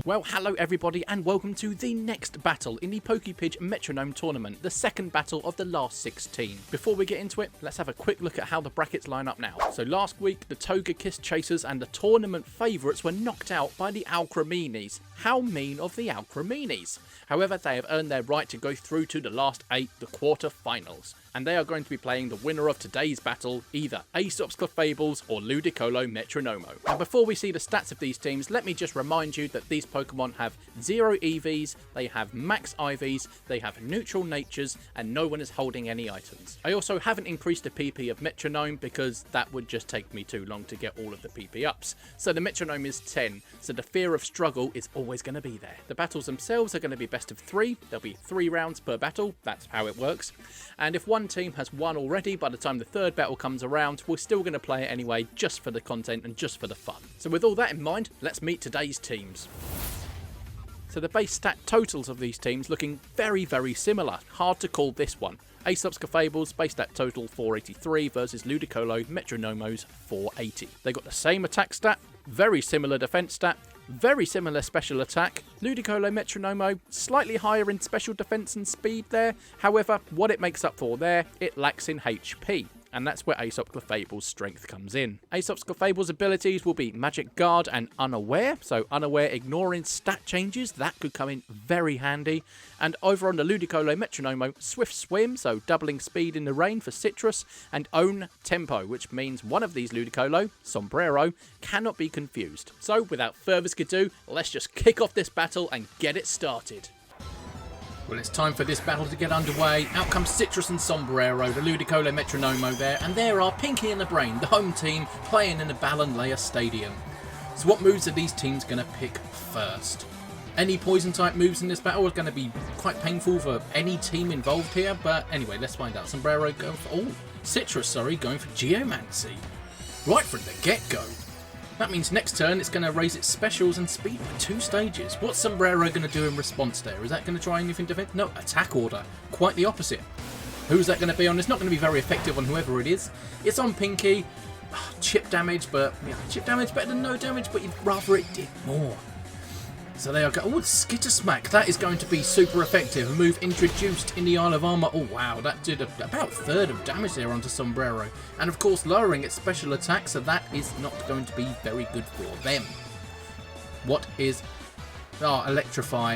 Well, hello everybody and welcome to the next battle in the Pokepidge Metronome Tournament, the second battle of the last 16. Before we get into it, let's have a quick look at how the brackets line up now. So last week, the Togekiss Chasers and the tournament favourites were knocked out by the Alcreminis. How mean of the Alcreminis! However, they have earned their right to go through to the last 8, the quarter-finals. And they are going to be playing the winner of today's battle, either Aesop's Clefables or Ludicolo Metronomo. Now before we see the stats of these teams, let me just remind you that these Pokemon have 0 EVs, they have max IVs, they have neutral natures, and no one is holding any items. I also haven't increased the PP of Metronome because that would just take me too long to get all of the PP ups. So the Metronome is 10, so the fear of struggle is always going to be there. The battles themselves are going to be best of 3, there'll be 3 rounds per battle, that's how it works. And if one team has won already, by the time the third battle comes around, we're still going to play it anyway, just for the content and just for the fun. So with all that in mind, let's meet today's teams. So the base stat totals of these teams looking very, very similar. Hard to call this one. Aesop's Clefables base stat total 483 versus Ludicolo Metronomo's 480. They got the same attack stat, very similar defense stat, very similar special attack. Ludicolo Metronomo slightly higher in special defense and speed there. However, what it makes up for there, it lacks in HP. And that's where Aesop Clefables' strength comes in. Aesop's Clefables' abilities will be Magic Guard and Unaware, so Unaware ignoring stat changes, that could come in very handy. And over on the Ludicolo Metronomo, Swift Swim, so doubling speed in the rain for Citrus, and Own Tempo, which means one of these Ludicolo, Sombrero, cannot be confused. So without further ado, let's just kick off this battle and get it started. Well, it's time for this battle to get underway. Out comes Citrus and Sombrero, the Ludicolo Metronomo there, and there are Pinky and the Brain, the home team, playing in the Ballanlea Stadium. So what moves are these teams going to pick first? Any poison-type moves in this battle are going to be quite painful for any team involved here, but anyway, let's find out. Sombrero going for... Citrus, going for Geomancy. Right from the get-go. That means next turn it's going to raise its specials and speed by 2 stages. What's Sombrero going to do in response there? Is that going to try anything different? No, attack order. Quite the opposite. Who's that going to be on? It's not going to be very effective on whoever it is. It's on Pinky. Chip damage, but chip damage better than no damage, but you'd rather it did more. So there I go. Oh, Skitter Smack. That is going to be super effective. A move introduced in the Isle of Armor. Oh, wow. That did about a third of damage there onto Sombrero. And, of course, lowering its special attack, so that is not going to be very good for them. What is... Electrify.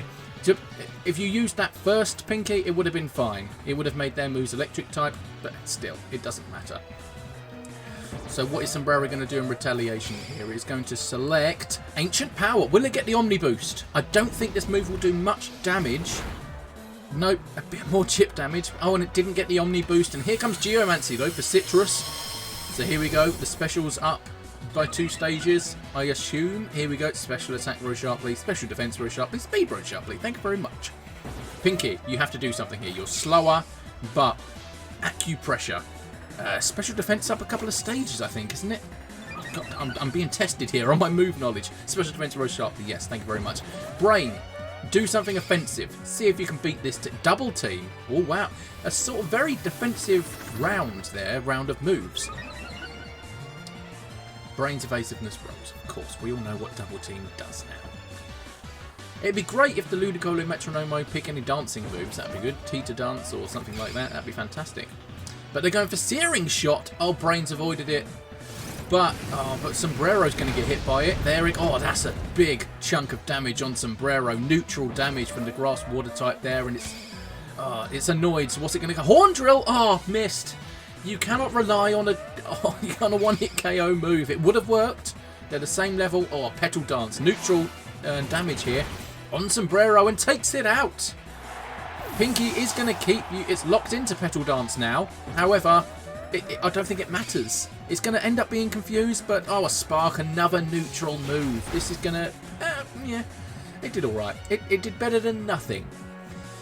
If you used that first, Pinky, it would have been fine. It would have made their moves electric type, but still, it doesn't matter. So what is Sombrero going to do in retaliation here? It's going to select Ancient Power. Will it get the Omni Boost? I don't think this move will do much damage. Nope, a bit more chip damage. Oh, and it didn't get the Omni Boost. And here comes Geomancy, though, for Citrus. So here we go. The special's up by 2 stages, I assume. Here we go. Special attack very sharply. Special defense very sharply. Speed very sharply. Thank you very much. Pinky, you have to do something here. You're slower, but acupressure. Special defense up a couple of stages, I think, isn't it? God, I'm being tested here on my move knowledge. Special defense very sharply, yes, thank you very much. Brain, do something offensive. See if you can beat this double team. Oh, wow. A sort of very defensive round there, round of moves. Brain's evasiveness rose, of course. We all know what double team does now. It'd be great if the Ludicolo Metronomo pick any dancing moves. That'd be good. Teeter dance or something like that. That'd be fantastic. But they're going for Searing Shot. Oh, Brains avoided it. But Sombrero's going to get hit by it. There it... Oh, that's a big chunk of damage on Sombrero. Neutral damage from the Grass Water type there. And it's annoyed. So what's it going to go? Horn Drill! Oh, missed. You cannot rely on a one-hit KO move. It would have worked. They're the same level. Oh, Petal Dance. Neutral damage here on Sombrero and takes it out. Pinky is going to keep you... It's locked into Petal Dance now. However, I don't think it matters. It's going to end up being confused, but... Oh, a Spark, another neutral move. This is going to... yeah, it did alright. It did better than nothing.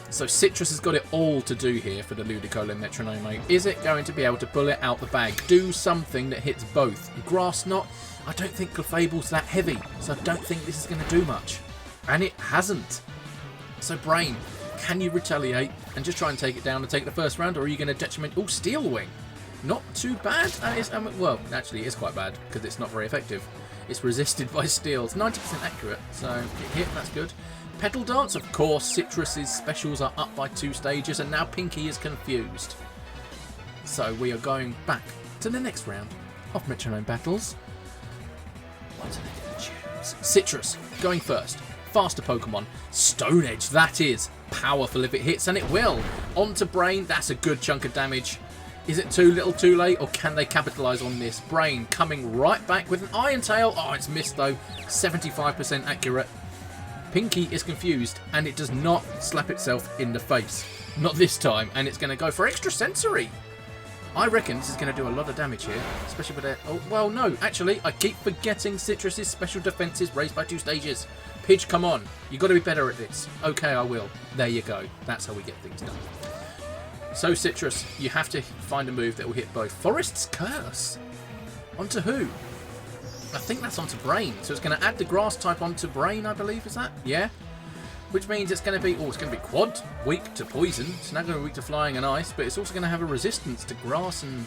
So Citrus has got it all to do here for the Ludicolo Metronomo. Is it going to be able to pull it out the bag? Do something that hits both. Grass Knot, I don't think Clefable's that heavy, so I don't think this is going to do much. And it hasn't. So Brain... Can you retaliate and just try and take it down and take the first round, or are you going to detriment... Oh, Steel Wing. Not too bad. That is, well, actually, it is quite bad because it's not very effective. It's resisted by steel. It's 90% accurate, so it hit. That's good. Petal Dance, of course. Citrus's specials are up by 2 stages, and now Pinky is confused. So we are going back to the next round of Metronome battles. What are they going to choose? Citrus going first. Faster Pokemon. Stone Edge, that is powerful if it hits, and it will. Onto Brain, that's a good chunk of damage. Is it too little too late, or can they capitalise on this? Brain coming right back with an Iron Tail. Oh, it's missed though. 75% accurate. Pinky is confused, and it does not slap itself in the face. Not this time, and it's going to go for Extra Sensory. I reckon this is going to do a lot of damage here, especially with it. Oh, well, no, actually, I keep forgetting Citrus's special defences raised by 2 stages. Pidge, come on. You've got to be better at this. Okay, I will. There you go. That's how we get things done. So, Citrus, you have to find a move that will hit both. Forest's Curse? Onto who? I think that's onto Brain. So it's going to add the grass type onto Brain, I believe, is that? Yeah. Which means it's going to be, it's going to be quad, weak to poison. It's not going to be weak to flying and ice, but it's also going to have a resistance to grass and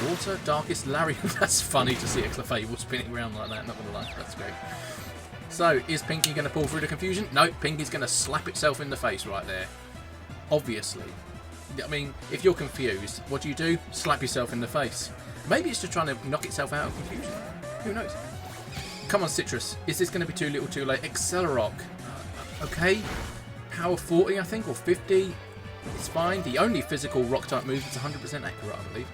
water. Darkest Larry. That's funny to see a Clefable spinning around like that, not going to lie. That's great. So, is Pinky going to pull through the confusion? No, Pinky's going to slap itself in the face right there. Obviously. I mean, if you're confused, what do? Slap yourself in the face. Maybe it's just trying to knock itself out of confusion. Who knows? Come on, Citrus. Is this going to be too little too late? Accelerock. Okay. Power 40, I think, or 50. It's fine. The only physical rock-type move is 100% accurate, I believe.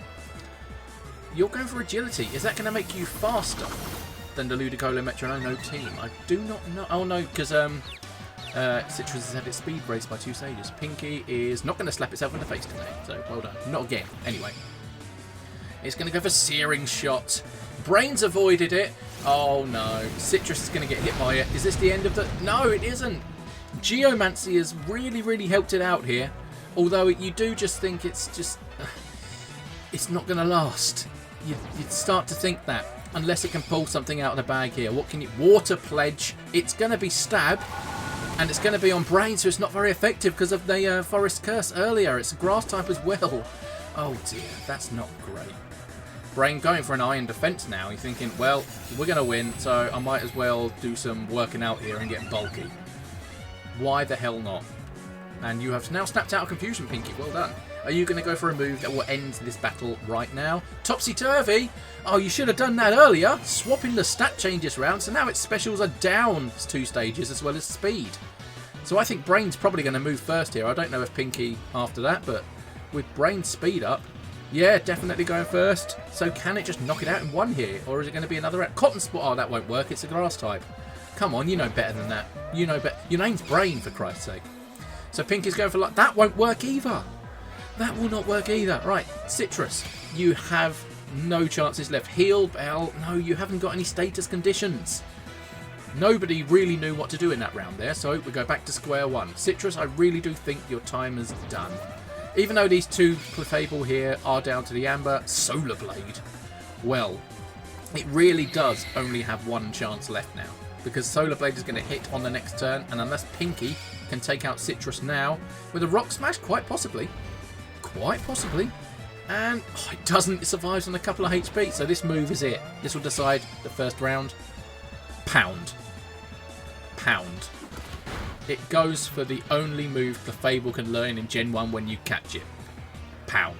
You're going for agility. Is that going to make you faster than the Ludicolo Metronomo team? I do not know. Oh, no, because Citrus has had its speed raised by 2 stages. Pinky is not going to slap itself in the face today, so well done. Not again. Anyway. It's going to go for Searing Shot. Brain's avoided it. Oh, no. Citrus is going to get hit by it. Is this the end of the... No, it isn't. Geomancy has really, really helped it out here. Although you do just think it's just... it's not going to last. You'd start to think that. Unless it can pull something out of the bag here. What can you... Water Pledge. It's going to be Stab. And it's going to be on Brain, so it's not very effective because of the Forest Curse earlier. It's a Grass type as well. Oh, dear. That's not great. Brain going for an Iron Defense now. You're thinking, well, we're going to win, so I might as well do some working out here and get bulky. Why the hell not? And you have now snapped out of confusion, Pinky. Well done. Are you going to go for a move that will end this battle right now? Topsy-turvy! Oh, you should have done that earlier. Swapping the stat changes round, so now its specials are down 2 stages as well as speed. So I think Brain's probably going to move first here. I don't know if Pinky after that, but with Brain's speed up, yeah, definitely going first. So can it just knock it out in one here? Or is it going to be another... Cotton Spot? Oh, that won't work. It's a grass type. Come on, you know better than that. You know better. Your name's Brain, for Christ's sake. So Pinky's going for... That won't work either. That will not work either. Right, Citrus, you have no chances left. Heal Bell. No, you haven't got any status conditions. Nobody really knew what to do in that round there, so we go back to square one. Citrus, I really do think your time is done. Even though these 2 Clefable here are down to the Amber, Solar Blade, well, it really does only have 1 chance left now. Because Solar Blade is going to hit on the next turn, and unless Pinky can take out Citrus now, with a Rock Smash, quite possibly. Quite possibly. And it doesn't. It survives on a couple of HP, so this move is it. This will decide the first round. Pound. Pound. It goes for the only move Clefable can learn in Gen 1 when you catch it. Pound.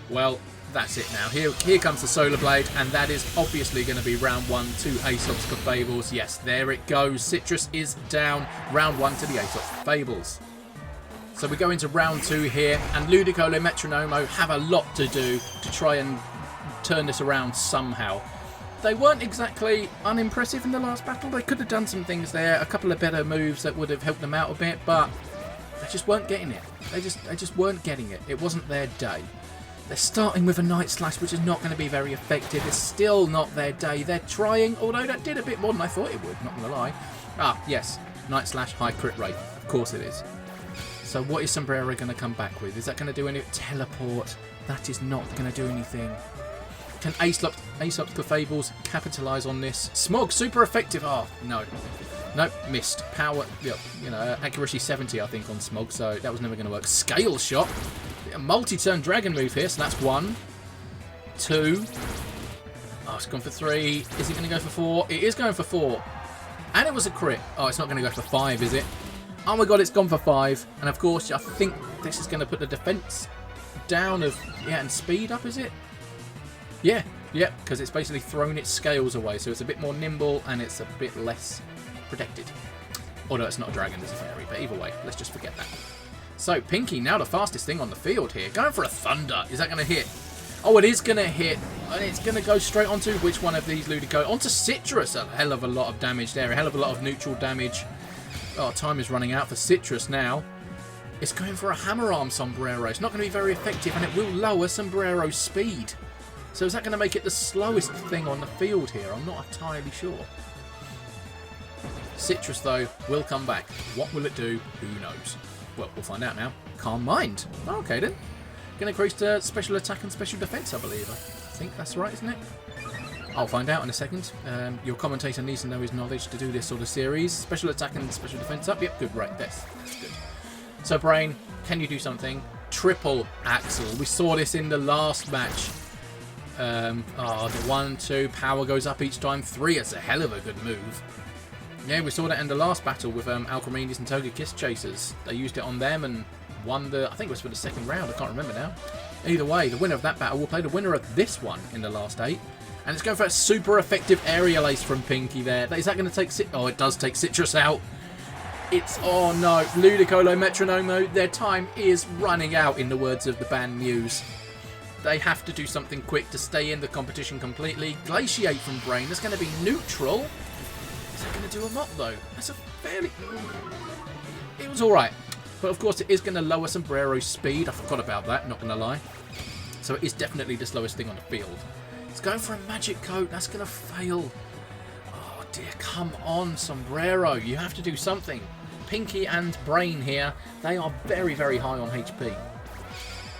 Well, that's it now. Here comes the Solar Blade, and that is obviously going to be round 1 to Aesop's Clefables. Yes, there it goes. Citrus is down. Round 1 to the Aesop's Clefables. So we go into round 2 here, and Ludicolo Metronomo have a lot to do to try and turn this around somehow. They weren't exactly unimpressive in the last battle. They could have done some things there, a couple of better moves that would have helped them out a bit, but they just weren't getting it. They just weren't getting it. It wasn't their day. They're starting with a Night Slash, which is not going to be very effective. It's still not their day. They're trying, although that did a bit more than I thought it would, not going to lie. Ah, yes, Night Slash, high crit rate. Of course it is. So what is Sombrero going to come back with? Is that going to do any... Teleport. That is not going to do anything. Can Aesop's Clefables capitalise on this? Smog, super effective. Oh, no. Nope, missed. Power, you know, accuracy 70, I think, on Smog, so that was never going to work. Scale shot. A multi-turn dragon move here, so that's 1, 2. Oh, it's gone for 3. Is it going to go for 4? It is going for 4. And it was a crit. Oh, it's not going to go for 5, is it? Oh my god, it's gone for 5. And of course, I think this is going to put the defense down of, yeah, and speed up, is it? Yeah, because it's basically thrown its scales away, so it's a bit more nimble and it's a bit less protected. Although it's not a dragon, it's a fairy, but either way, let's just forget that. So, Pinky, now the fastest thing on the field here. Going for a Thunder. Is that going to hit? Oh, it is going to hit. And it's going to go straight onto which one of these Ludicolo? Onto Citrus. A hell of a lot of damage there. A hell of a lot of neutral damage. Oh, time is running out for Citrus now. It's going for a Hammer Arm Sombrero. It's not going to be very effective, and it will lower Sombrero's speed. So is that going to make it the slowest thing on the field here? I'm not entirely sure. Citrus, though, will come back. What will it do? Who knows? Well, we'll find out now. Calm Mind. Okay, then. Going to increase the special attack and special defense, I believe. I think that's right, isn't it? I'll find out in a second. Your commentator needs to know his knowledge to do this sort of series. Special attack and special defense up. Yep, good, right. That's good. So, Brain, can you do something? Triple Axle. We saw this in the last match. The 1, 2, power goes up each time. 3, it's a hell of a good move. Yeah, we saw that in the last battle with Alchemides and Toga Kiss Chasers. They used it on them and won the, I think it was for the second round, I can't remember now. Either way, the winner of that battle will play the winner of this one in the last 8. And it's going for a super effective aerial ace from Pinky there. Is that going to take Oh, it does take Citrus out. It's, oh no, Ludicolo Metronomo, their time is running out, in the words of the band Muse. They have to do something quick to stay in the competition completely. Glaciate from Brain, that's going to be neutral. Is that going to do a lot, though? That's a fairly... It was alright. But, of course, it is going to lower Sombrero's speed. I forgot about that, not going to lie. So it is definitely the slowest thing on the field. It's going for a Magic Coat. That's going to fail. Oh, dear. Come on, Sombrero. You have to do something. Pinky and Brain here, they are very, very high on HP.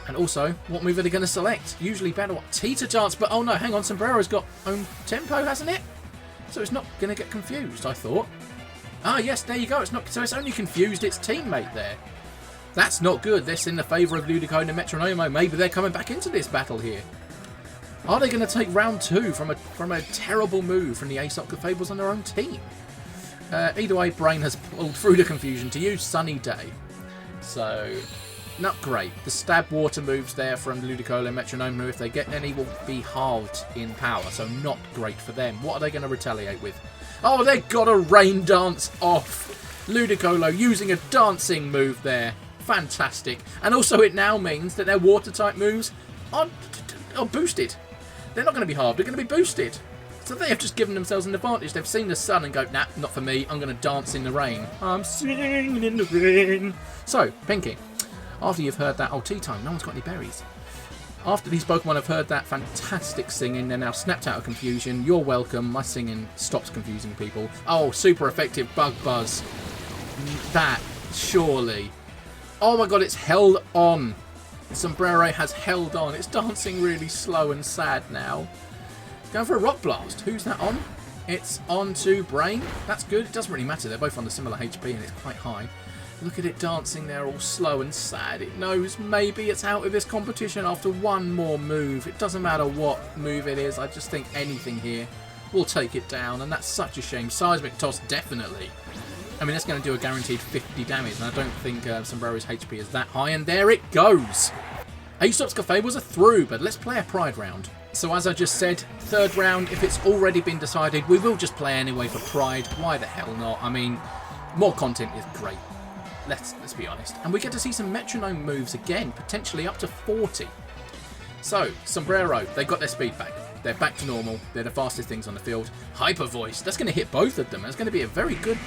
And also, what move are they going to select? Usually better. Teeter Dance, but oh no, hang on. Sombrero's got own tempo, hasn't it? So it's not going to get confused, I thought. Ah, yes, there you go. It's not. So it's only confused its teammate there. That's not good. This in the favour of Ludicolo Metronomo. Maybe they're coming back into this battle here. Are they going to take round 2 from a terrible move from the Aesop Clefables on their own team? Either way, Brain has pulled through the confusion to use Sunny Day. So, not great. The stab water moves there from Ludicolo Metronomo, if they get any, will be halved in power. So not great for them. What are they going to retaliate with? Oh, they've got a Rain Dance off. Ludicolo using a dancing move there. Fantastic. And also it now means that their water type moves are boosted. They're not going to be halved. They're going to be boosted. So they have just given themselves an advantage. They've seen the sun and go, nah, not for me. I'm going to dance in the rain. I'm singing in the rain. So, Pinky, after you've heard that, oh, tea time, no one's got any berries. After these Pokemon have heard that fantastic singing, they're now snapped out of confusion. You're welcome. My singing stops confusing people. Oh, super effective Bug Buzz. That, surely. Oh my god, it's held on. Sombrero has held on. It's dancing really slow and sad now. Going for a Rock Blast. Who's that on? It's on to Brain. That's good. It doesn't really matter. They're both on the similar HP and it's quite high. Look at it dancing there all slow and sad. It knows maybe it's out of this competition after one more move. It doesn't matter what move it is. I just think anything here will take it down. And that's such a shame. Seismic Toss, definitely. I mean, that's going to do a guaranteed 50 damage. And I don't think Sombrero's HP is that high. And there it goes. Aesop's Clefables are through, but let's play a Pride round. So as I just said, third round, if it's already been decided, we will just play anyway for Pride. Why the hell not? I mean, more content is great. Let's be honest. And we get to see some metronome moves again, potentially up to 40. So, Sombrero, they got their speed back. They're back to normal. They're the fastest things on the field. Hyper Voice, that's going to hit both of them. That's going to be a very good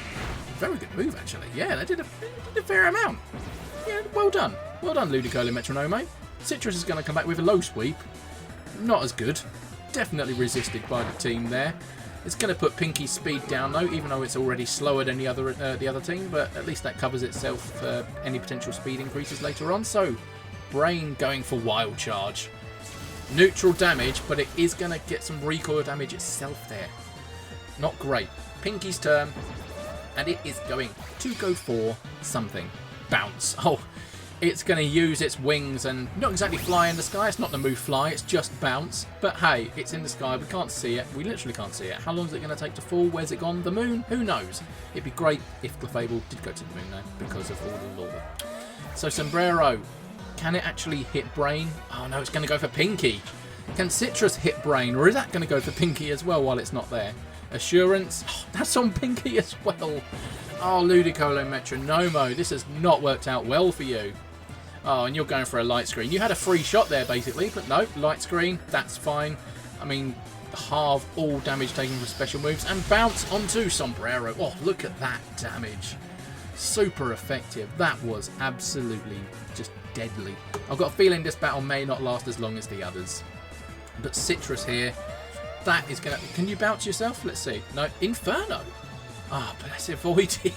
move, actually. Yeah, they did a fair amount. Yeah, well done. Well done, Ludicolo Metronomo. Citrus is going to come back with a low sweep. Not as good. Definitely resisted by the team there. It's going to put Pinky's speed down, though, even though it's already slower than the other team. But at least that covers itself for any potential speed increases later on. So, Brain going for Wild Charge. Neutral damage, but it is going to get some recoil damage itself there. Not great. Pinky's turn. And it is going to go for something. Bounce. Oh, it's going to use its wings and not exactly fly in the sky. It's not the move fly, it's just bounce. But hey, it's in the sky. We can't see it. We literally can't see it. How long is it going to take to fall? Where's it gone? The moon? Who knows? It'd be great if Clefable did go to the moon though, because of all the lore. So Sombrero. Can it actually hit Brain? Oh no, it's going to go for Pinky. Can Citrus hit Brain, or is that going to go for Pinky as well while it's not there? Assurance. Oh, that's on Pinky as well. Oh, Ludicolo Metronomo. This has not worked out well for you. Oh, and you're going for a light screen. You had a free shot there, basically, but no, light screen. That's fine. I mean, halve all damage taken from special moves and bounce onto Sombrero. Oh, look at that damage. Super effective. That was absolutely just deadly. I've got a feeling this battle may not last as long as the others. But Citrus here, that is going to... Can you bounce yourself? Let's see. No, Inferno. Ah, but that's avoided.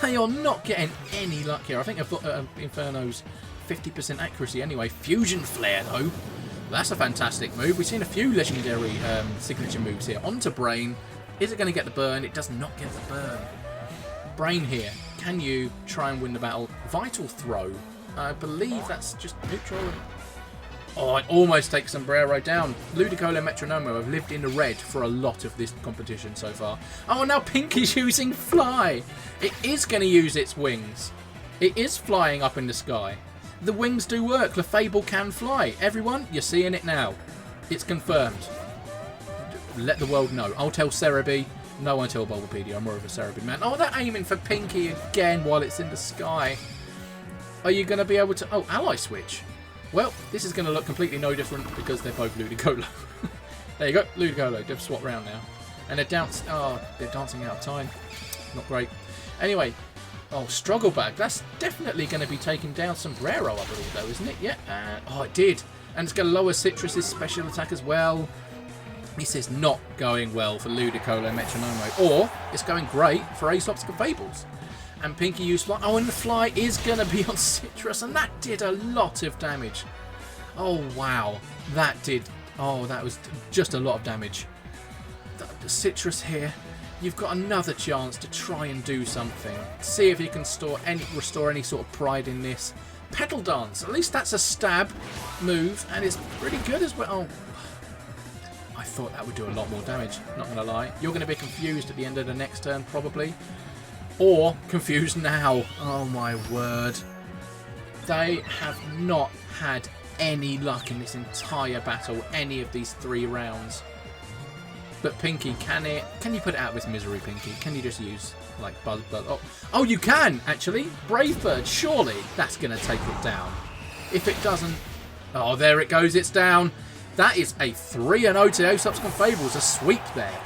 They are not getting any luck here. I think Inferno's 50% accuracy anyway. Fusion Flare, though. That's a fantastic move. We've seen a few legendary signature moves here. Onto Brain. Is it going to get the burn? It does not get the burn. Brain here. Can you try and win the battle? Vital Throw. I believe that's just neutral. Oh, it almost takes Sombrero down. Ludicolo Metronomo have lived in the red for a lot of this competition so far. Oh, now Pinky's using Fly. It is going to use its wings. It is flying up in the sky. The wings do work. Clefable can fly. Everyone, you're seeing it now. It's confirmed. Let the world know. I'll tell Cerebi. No, I tell Bulbapedia. I'm more of a Cerebi man. Oh, they're aiming for Pinky again while it's in the sky. Are you going to be able to... Oh, ally switch. Well, this is going to look completely no different because they're both Ludicolo. There you go, Ludicolo. They've swapped round now. And they're dancing out of time. Not great. Anyway, oh, Struggle Bag. That's definitely going to be taking down Sombrero, I believe, though, isn't it? Yeah. Oh, it did. And it's going to lower Citrus's special attack as well. This is not going well for Ludicolo Metronomo. Or it's going great for Aesop's Clefables. And Pinky used Fly. Oh, and the Fly is going to be on Citrus. And that did a lot of damage. Oh, wow. That did... Oh, that was just a lot of damage. The Citrus here. You've got another chance to try and do something. See if you can restore any sort of pride in this. Petal Dance. At least that's a stab move. And it's pretty good as well. Oh. I thought that would do a lot more damage. Not going to lie. You're going to be confused at the end of the next turn, probably. Or confused now. Oh my word. They have not had any luck in this entire battle, any of these 3 rounds. But Pinky, can you put it out of its misery, Pinky? Can you just use, like, Buzz? Oh, you can, actually. Brave Bird, surely that's going to take it down. If it doesn't... Oh, there it goes, it's down. That is a 3-0 to Aesop's Clefables, a sweep there.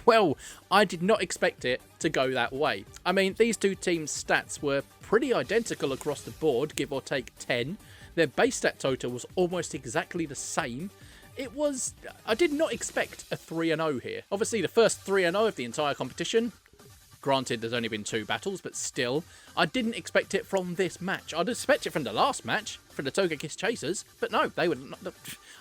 Well, I did not expect it to go that way. I mean, these two teams' stats were pretty identical across the board, give or take 10. Their base stat total was almost exactly the same. I did not expect a 3-0 here. Obviously, the first 3-0 of the entire competition. Granted, there's only been 2 battles, but still, I didn't expect it from this match. I'd expect it from the last match, from the Togekiss Chasers, but no, they were not.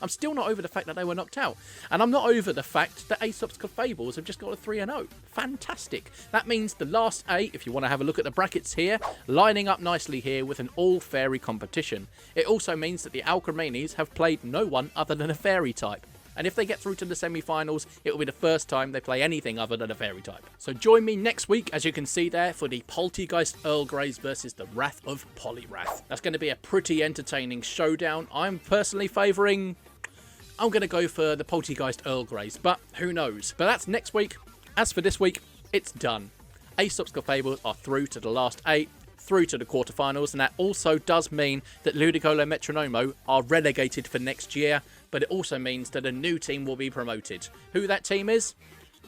I'm still not over the fact that they were knocked out. And I'm not over the fact that Aesop's Clefables have just got a 3-0. Fantastic. That means the last 8, if you want to have a look at the brackets here, lining up nicely here with an all-fairy competition. It also means that the Alchemanis have played no one other than a fairy type. And if they get through to the semi-finals, it will be the first time they play anything other than a fairy type. So join me next week, as you can see there, for the Poltegeist Earl Greys versus the Wrath of Poliwrath. That's going to be a pretty entertaining showdown. I'm personally favouring... I'm going to go for the Poltegeist Earl Greys, but who knows? But that's next week. As for this week, it's done. Aesop's Clefables are through to the last 8, through to the quarterfinals, and that also does mean that Ludicolo Metronomo are relegated for next year, but it also means that a new team will be promoted. Who that team is,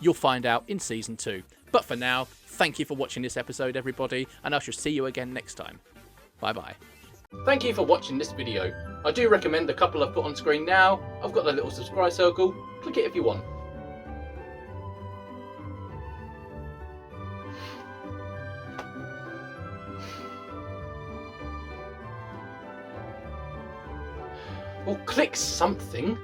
you'll find out in Season 2. But for now, thank you for watching this episode, everybody, and I shall see you again next time. Bye-bye. Thank you for watching this video. I do recommend the couple I've put on screen now. I've got the little subscribe circle. Click it if you want. Or click something.